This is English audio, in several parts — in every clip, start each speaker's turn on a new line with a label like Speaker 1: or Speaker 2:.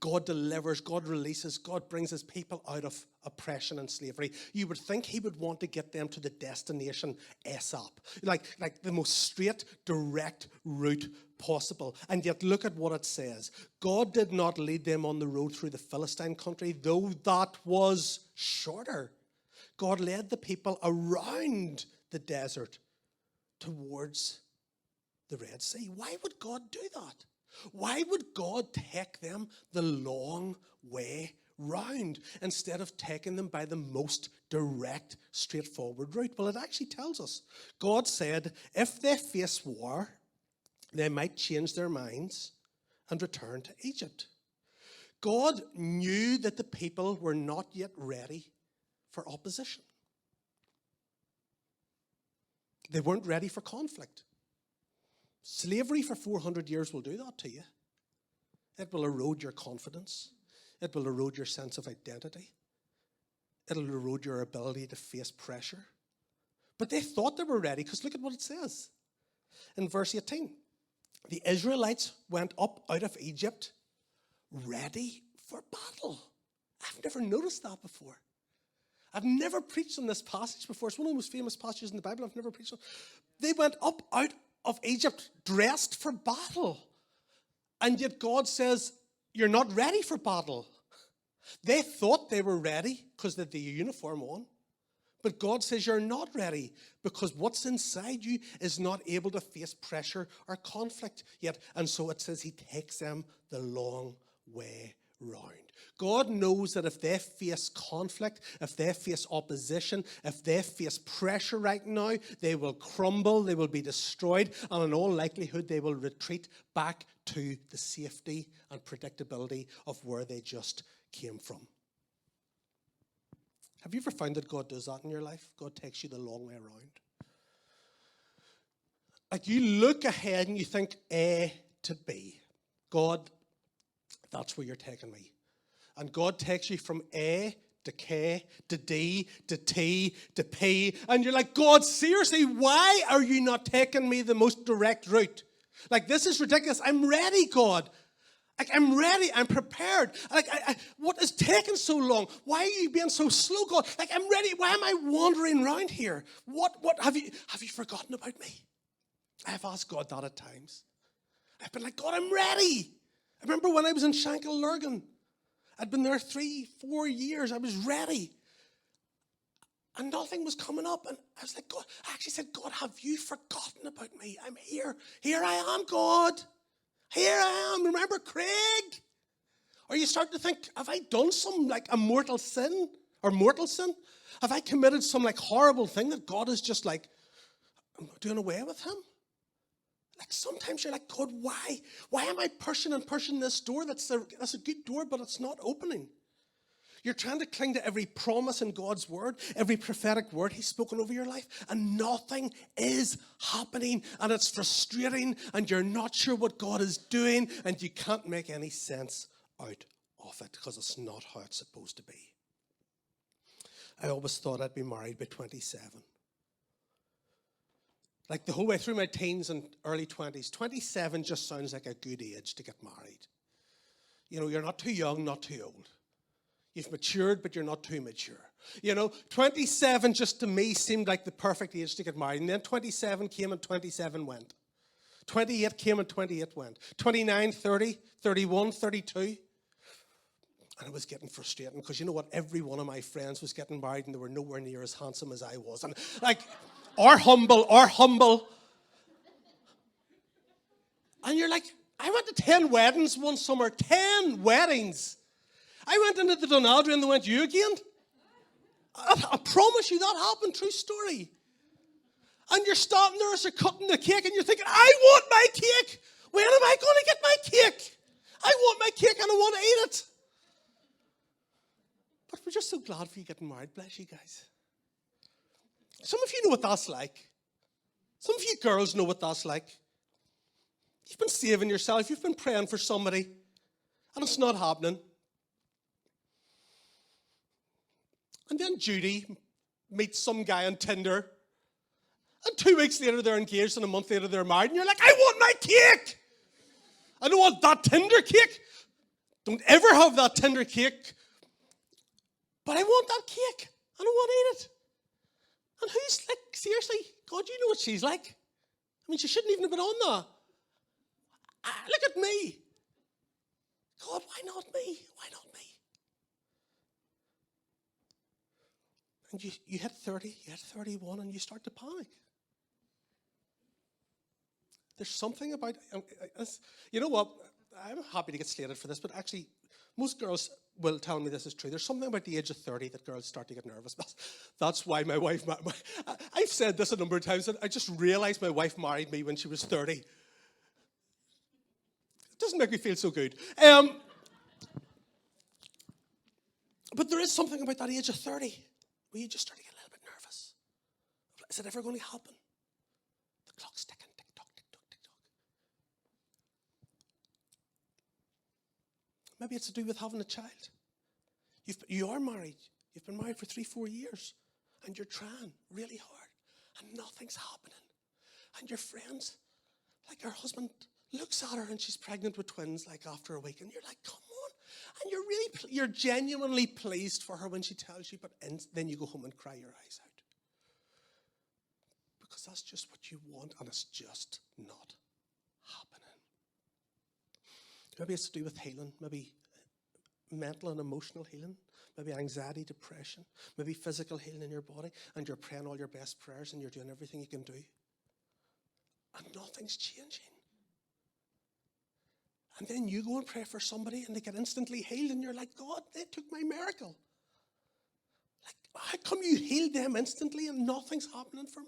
Speaker 1: God delivers, God releases, God brings his people out of oppression and slavery. You would think he would want to get them to the destination ASAP. Like the most straight, direct route possible. And yet look at what it says. God did not lead them on the road through the Philistine country, though that was shorter. God led the people around the desert towards the Red Sea. Why would God do that? Why would God take them the long way round instead of taking them by the most direct, straightforward route? Well, it actually tells us. God said if they face war, they might change their minds and return to Egypt. God knew that the people were not yet ready for opposition. They weren't ready for conflict. Slavery for 400 years will do that to you. It will erode your confidence. It will erode your sense of identity. It'll erode your ability to face pressure. But they thought they were ready, because look at what it says. In verse 18, the Israelites went up out of Egypt ready for battle. I've never noticed that before. I've never preached on this passage before. It's one of the most famous passages in the Bible. I've never preached on. They went up out of Egypt dressed for battle. And yet God says, you're not ready for battle. They thought they were ready because they had the uniform on. But God says you're not ready because what's inside you is not able to face pressure or conflict yet. And so it says he takes them the long way round. God knows that if they face conflict, if they face opposition, if they face pressure right now, they will crumble, they will be destroyed, and in all likelihood, they will retreat back to the safety and predictability of where they just came from. Have you ever found that God does that in your life? God takes you the long way around. Like you look ahead and you think A to B. God, that's where you're taking me. And God takes you from A to K to D to T to P. And you're like, God, seriously, why are you not taking me the most direct route? Like, this is ridiculous. I'm ready, God. Like, I'm ready. I'm prepared. Like, what is taking so long? Why are you being so slow, God? Like, I'm ready. Why am I wandering around here? What have you forgotten about me? I've asked God that at times. I've been like, God, I'm ready. I remember when I was in Shankill Lurgan. I'd been there 3-4 years. I was ready. And nothing was coming up. And I was like, God, I actually said, God, have you forgotten about me? I'm here. Here I am, God. Here I am. Remember Craig? Or you start to think, have I done some like a mortal sin? Or mortal sin? Have I committed some like horrible thing that God is just like, I'm doing away with him? Like sometimes you're like, God, why? Why am I pushing this door? That's a good door, but it's not opening. You're trying to cling to every promise in God's word, every prophetic word he's spoken over your life, and nothing is happening, and it's frustrating, and you're not sure what God is doing, and you can't make any sense out of it because it's not how it's supposed to be. I always thought I'd be married by 27. Like the whole way through my teens and early 20s, 27 just sounds like a good age to get married. You know, you're not too young, not too old. You've matured, but you're not too mature. You know, 27 just to me seemed like the perfect age to get married. And then 27 came and 27 went. 28 came and 28 went. 29, 30, 31, 32. And it was getting frustrating because you know what? Every one of my friends was getting married and they were nowhere near as handsome as I was. And like, or humble. And you're like, I went to 10 weddings one summer. 10 weddings. I went into the Donaldry and they went, you again? I promise you that happened, true story. And you're standing there as you're cutting the cake and you're thinking, I want my cake. When am I going to get my cake? I want my cake and I want to eat it. But we're just so glad for you getting married. Bless you guys. Some of you know what that's like. Some of you girls know what that's like. You've been saving yourself. You've been praying for somebody and it's not happening. And then Judy meets some guy on Tinder. And 2 weeks later, they're engaged, and a month later, they're married. And you're like, I want my cake. I don't want that Tinder cake. Don't ever have that tender cake. But I want that cake. I don't want to eat it. And who's like, seriously, God, you know what she's like. I mean, she shouldn't even have been on there. Look at me. God, why not me? Why not me? And you hit 30, you hit 31, and you start to panic. There's something about, you know what, I'm happy to get slated for this, but actually, most girls will tell me this is true. There's something about the age of 30 that girls start to get nervous. That's why my wife, I've said this a number of times, that I just realized my wife married me when she was 30. It doesn't make me feel so good. But there is something about that age of 30 where you just start to get a little bit nervous. Is it ever going to happen? The clock's ticking, tick-tock, tick-tock, tick-tock. Maybe it's to do with having a child. You are married. You've been married for 3-4 years. And you're trying really hard. And nothing's happening. And your friends, like her husband, looks at her and she's pregnant with twins like after a week. And you're like, come on. And you're genuinely pleased for her when she tells you. But then you go home and cry your eyes out. Because that's just what you want. And it's just not happening. Maybe it's to do with healing. Maybe mental and emotional healing, maybe anxiety, depression, maybe physical healing in your body, and you're praying all your best prayers and you're doing everything you can do. And nothing's changing. And then you go and pray for somebody and they get instantly healed and you're like, God, they took my miracle. Like, how come you healed them instantly and nothing's happening for me?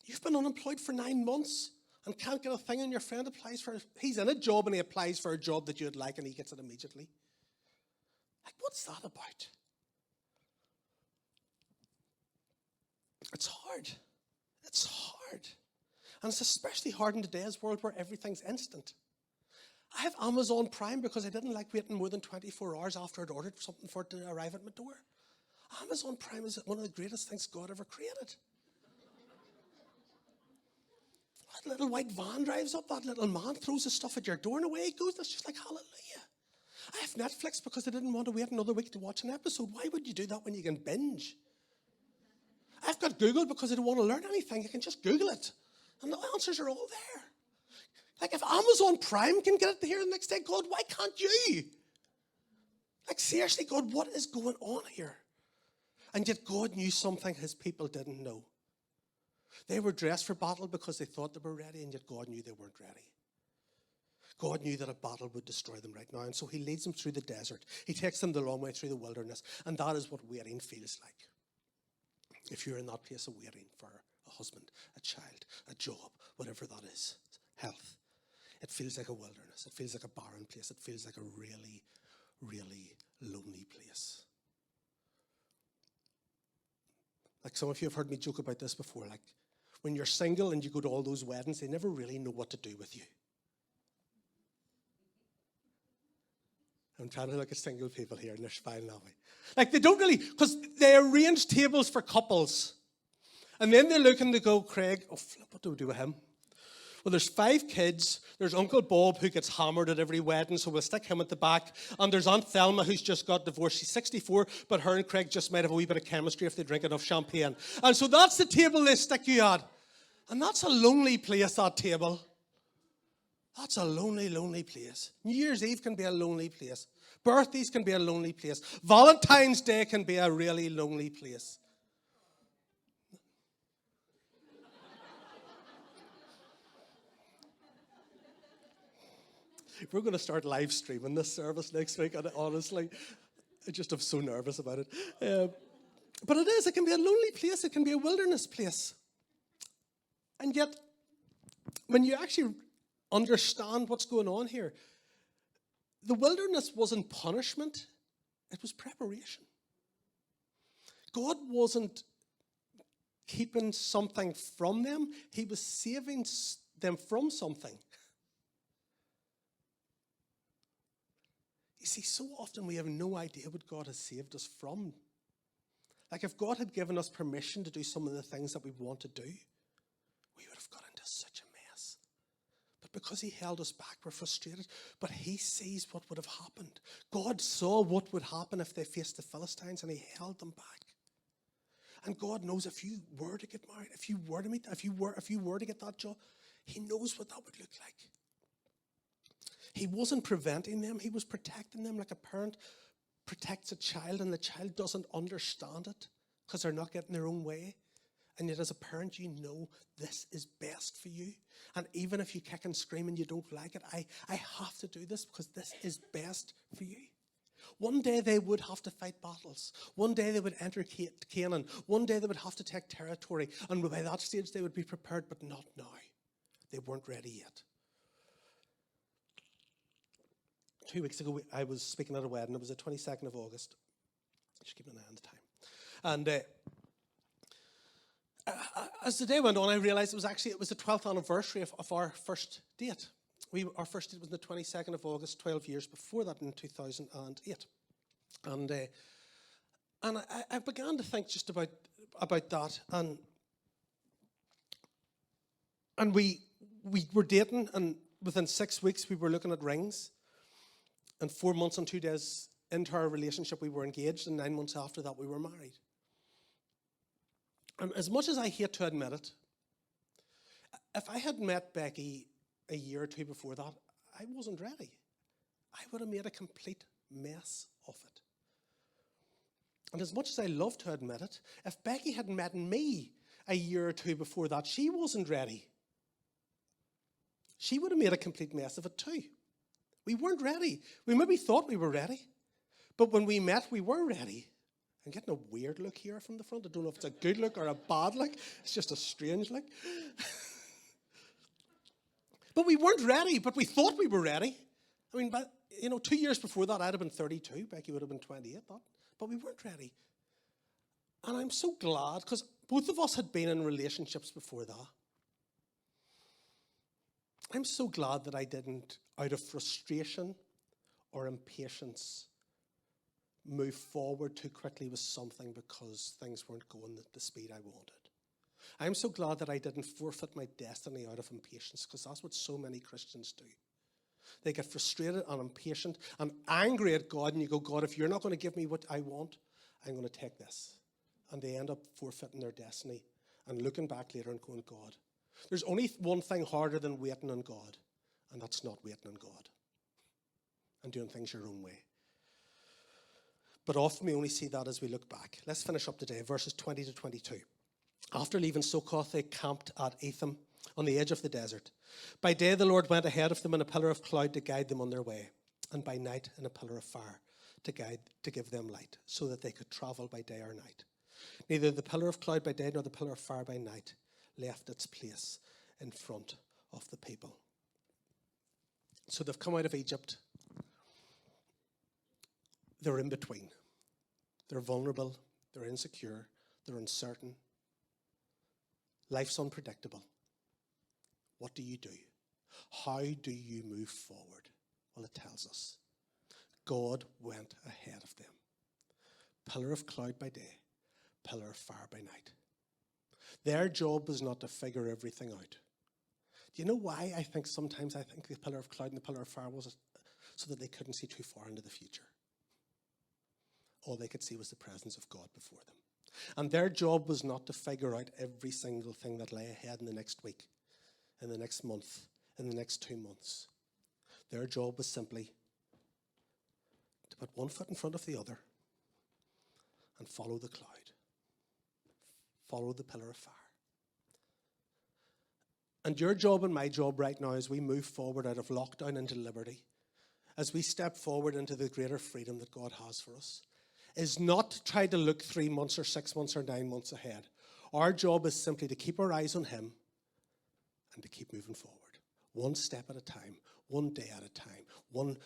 Speaker 1: You've been unemployed for 9 months and can't get a thing, and your friend applies for, he's in a job and he applies for a job that you'd like and he gets it immediately. Like, what's that about? It's hard. It's hard. And it's especially hard in today's world where everything's instant. I have Amazon Prime because I didn't like waiting more than 24 hours after I'd ordered something for it to arrive at my door. Amazon Prime is one of the greatest things God ever created. That little white van drives up, that little man throws his stuff at your door and away he goes. That's just like hallelujah. I have Netflix because I didn't want to wait another week to watch an episode. Why would you do that when you can binge? I've got Google because I don't want to learn anything. I can just Google it. And the answers are all there. Like, if Amazon Prime can get it here the next day, God, why can't you? Like, seriously, God, what is going on here? And yet God knew something his people didn't know. They were dressed for battle because they thought they were ready, and yet God knew they weren't ready. God knew that a battle would destroy them right now, and so he leads them through the desert. He takes them the long way through the wilderness, and that is what waiting feels like. If you're in that place of waiting for a husband, a child, a job, whatever that is, health, it feels like a wilderness. It feels like a barren place. It feels like a really, really lonely place. Like, some of you have heard me joke about this before. Like, when you're single and you go to all those weddings, they never really know what to do with you. I'm trying to look at single people here and they're smiling at me. Like, they don't really, because they arrange tables for couples. And then they look and they go, Craig, oh, flip, what do we do with him? Well, there's 5 kids. There's Uncle Bob, who gets hammered at every wedding, so we'll stick him at the back. And there's Aunt Thelma, who's just got divorced. She's 64, but her and Craig just might have a wee bit of chemistry if they drink enough champagne. And so that's the table they stick you at. And that's a lonely place, that table. That's a lonely, lonely place. New Year's Eve can be a lonely place. Birthdays can be a lonely place. Valentine's Day can be a really lonely place. We're going to start live streaming this service next week, and honestly, I just am so nervous about it. But it can be a lonely place. It can be a wilderness place. And yet, when you actually understand what's going on here, the wilderness wasn't punishment. It was preparation. God wasn't keeping something from them. He was saving them from something. You see, so often we have no idea what God has saved us from. Like, if God had given us permission to do some of the things that we want to do, we would have got into such a mess. But because he held us back. We're frustrated. But he sees what would have happened. God saw what would happen if they faced the Philistines, and he held them back. And God knows if you were to get married, if you were to meet, if you were to get that job, he knows what that would look like. He wasn't preventing them. He was protecting them like a parent protects a child, and the child doesn't understand it because they're not getting their own way. And yet as a parent, you know this is best for you. And even if you kick and scream and you don't like it, I have to do this because this is best for you. One day they would have to fight battles. One day they would enter Canaan. One day they would have to take territory. And by that stage they would be prepared, but not now. They weren't ready yet. 2 weeks ago, I was speaking at a wedding. It was the 22nd of August. Just keeping an eye on the time. And as the day went on, I realized it was the 12th anniversary of our first date. Our first date was on the 22nd of August, 12 years before that in 2008. And I began to think just about that. And we were dating, and within 6 weeks we were looking at rings. And 4 months and 2 days into our relationship, we were engaged, and 9 months after that, we were married. And as much as I hate to admit it, if I had met Becky a year or two before that, I wasn't ready. I would have made a complete mess of it. And as much as I love to admit it, if Becky had met me a year or two before that, she wasn't ready. She would have made a complete mess of it too. We weren't ready. We maybe thought we were ready. But when we met, we were ready. I'm getting a weird look here from the front. I don't know if it's a good look or a bad look. It's just a strange look. But we weren't ready, but we thought we were ready. I mean, 2 years before that, I'd have been 32. Becky would have been 28. But we weren't ready. And I'm so glad, because both of us had been in relationships before that. I'm so glad that I didn't, out of frustration or impatience, move forward too quickly with something because things weren't going at the speed I wanted. I'm so glad that I didn't forfeit my destiny out of impatience, because that's what so many Christians do. They get frustrated and impatient and angry at God, and you go, God, if you're not going to give me what I want, I'm going to take this. And they end up forfeiting their destiny and looking back later and going, God, there's only one thing harder than waiting on God, and that's not waiting on God and doing things your own way. But often we only see that as we look back. Let's finish up today, verses 20 to 22. After leaving Succoth, they camped at Etham on the edge of the desert. By day the Lord went ahead of them in a pillar of cloud to guide them on their way, and by night in a pillar of fire to give them light, so that they could travel by day or night. Neither the pillar of cloud by day nor the pillar of fire by night left its place in front of the people. So they've come out of Egypt. They're in between. They're vulnerable. They're insecure. They're uncertain. Life's unpredictable. What do you do? How do you move forward? Well, it tells us. God went ahead of them. Pillar of cloud by day, pillar of fire by night. Their job was not to figure everything out. Do you know why I think the pillar of cloud and the pillar of fire was so that they couldn't see too far into the future? All they could see was the presence of God before them. And their job was not to figure out every single thing that lay ahead in the next week, in the next month, in the next 2 months. Their job was simply to put one foot in front of the other and follow the cloud. Follow the pillar of fire. And your job and my job right now as we move forward out of lockdown into liberty, as we step forward into the greater freedom that God has for us, is not to try to look 3 months or 6 months or 9 months ahead. Our job is simply to keep our eyes on Him and to keep moving forward. One step at a time, one day at a time. I'm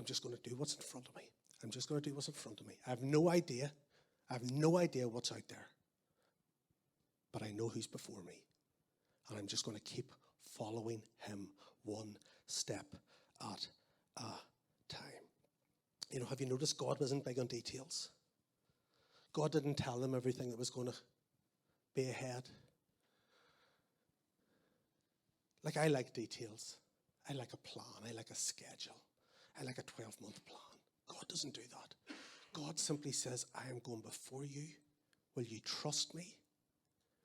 Speaker 1: just going to do what's in front of me. I'm just going to do what's in front of me. I have no idea what's out there. But I know who's before me. And I'm just going to keep following Him one step at a time. You know, have you noticed God wasn't big on details? God didn't tell them everything that was going to be ahead. Like, I like details. I like a plan. I like a schedule. I like a 12-month plan. God doesn't do that. God simply says, I am going before you. Will you trust me?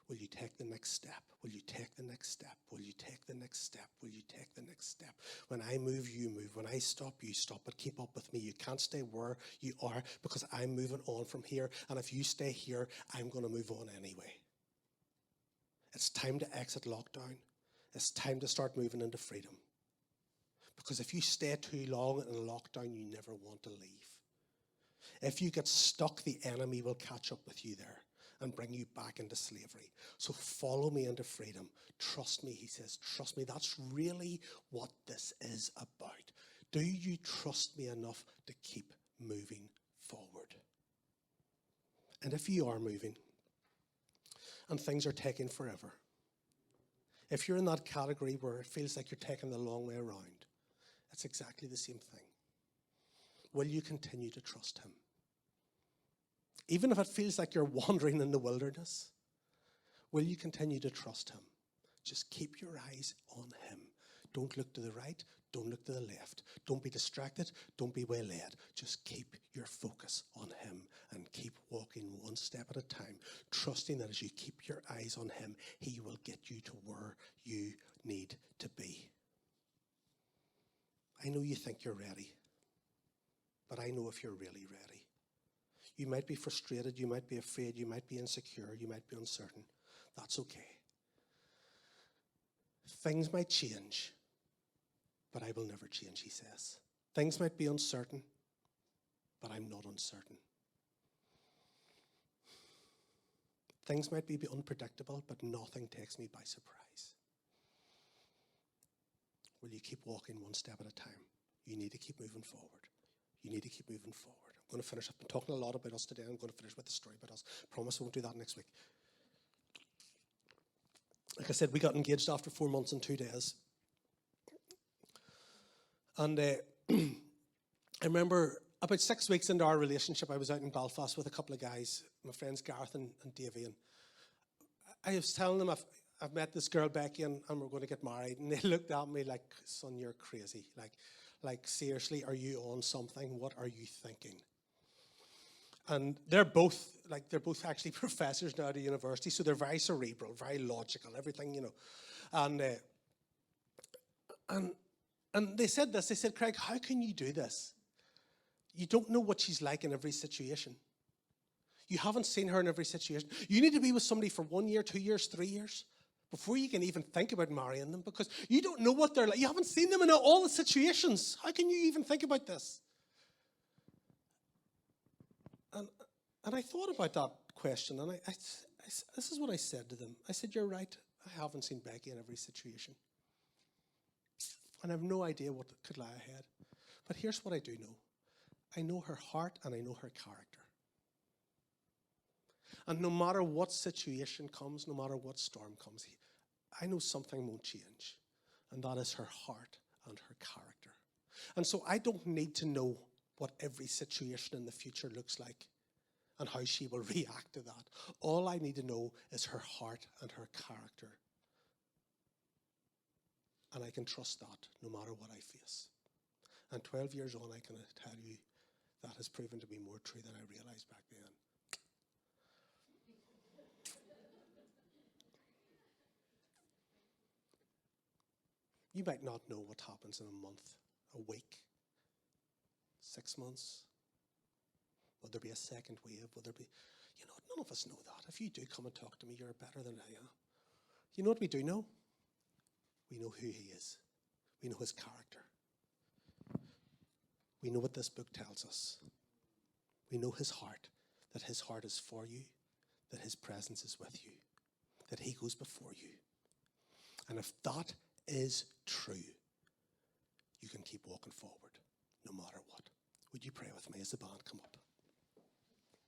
Speaker 1: Will you take the next step? Will you take the next step? Will you take the next step? Will you take the next step? When I move, you move. When I stop, you stop. But keep up with me. You can't stay where you are because I'm moving on from here. And if you stay here, I'm going to move on anyway. It's time to exit lockdown. It's time to start moving into freedom. Because if you stay too long in a lockdown, you never want to leave. If you get stuck, the enemy will catch up with you there and bring you back into slavery. So follow me into freedom. Trust me, he says. Trust me. That's really what this is about. Do you trust me enough to keep moving forward? And if you are moving and things are taking forever, if you're in that category where it feels like you're taking the long way around, it's exactly the same thing. Will you continue to trust him? Even if it feels like you're wandering in the wilderness, will you continue to trust him? Just keep your eyes on him. Don't look to the right. Don't look to the left. Don't be distracted. Don't be waylaid. Just keep your focus on him and keep walking one step at a time, trusting that as you keep your eyes on him, he will get you to where you need to be. I know you think you're ready, but I know if you're really ready. You might be frustrated, you might be afraid, you might be insecure, you might be uncertain. That's okay. Things might change, but I will never change, he says. Things might be uncertain, but I'm not uncertain. Things might be unpredictable, but nothing takes me by surprise. Will you keep walking one step at a time? You need to keep moving forward. You need to keep moving forward. I'm going to finish. I've been talking a lot about us today. I'm going to finish with the story about us. Promise I won't do that next week. Like I said, we got engaged after 4 months and 2 days. And I remember about 6 weeks into our relationship, I was out in Belfast with a couple of guys, my friends Gareth and Davey. And I was telling them I've met this girl, Becky, and we're going to get married. And they looked at me like, son, you're crazy. Like seriously, are you on something? What are you thinking? And they're both actually professors now at a university, so they're very cerebral, very logical, everything, you know. And they said this, they said, Craig, how can you do this? You don't know what she's like in every situation. You haven't seen her in every situation. You need to be with somebody for 1 year, 2 years, 3 years before you can even think about marrying them, because you don't know what they're like. You haven't seen them in all the situations. How can you even think about this? And I thought about that question, and this is what I said to them. I said, you're right, I haven't seen Becky in every situation. And I have no idea what could lie ahead. But here's what I do know. I know her heart and I know her character. And no matter what situation comes, no matter what storm comes, I know something won't change. And that is her heart and her character. And so I don't need to know what every situation in the future looks like and how she will react to that. All I need to know is her heart and her character. And I can trust that no matter what I face. And 12 years on, I can tell you that has proven to be more true than I realized back then. You might not know what happens in a month, a week, 6 months. Will there be a second wave? Will there be, none of us know that. If you do come and talk to me, you're better than I am. You know what we do know? We know who he is. We know his character. We know what this book tells us. We know his heart, that his heart is for you, that his presence is with you, that he goes before you. And if that is true, you can keep walking forward no matter what. Would you pray with me as the band come up?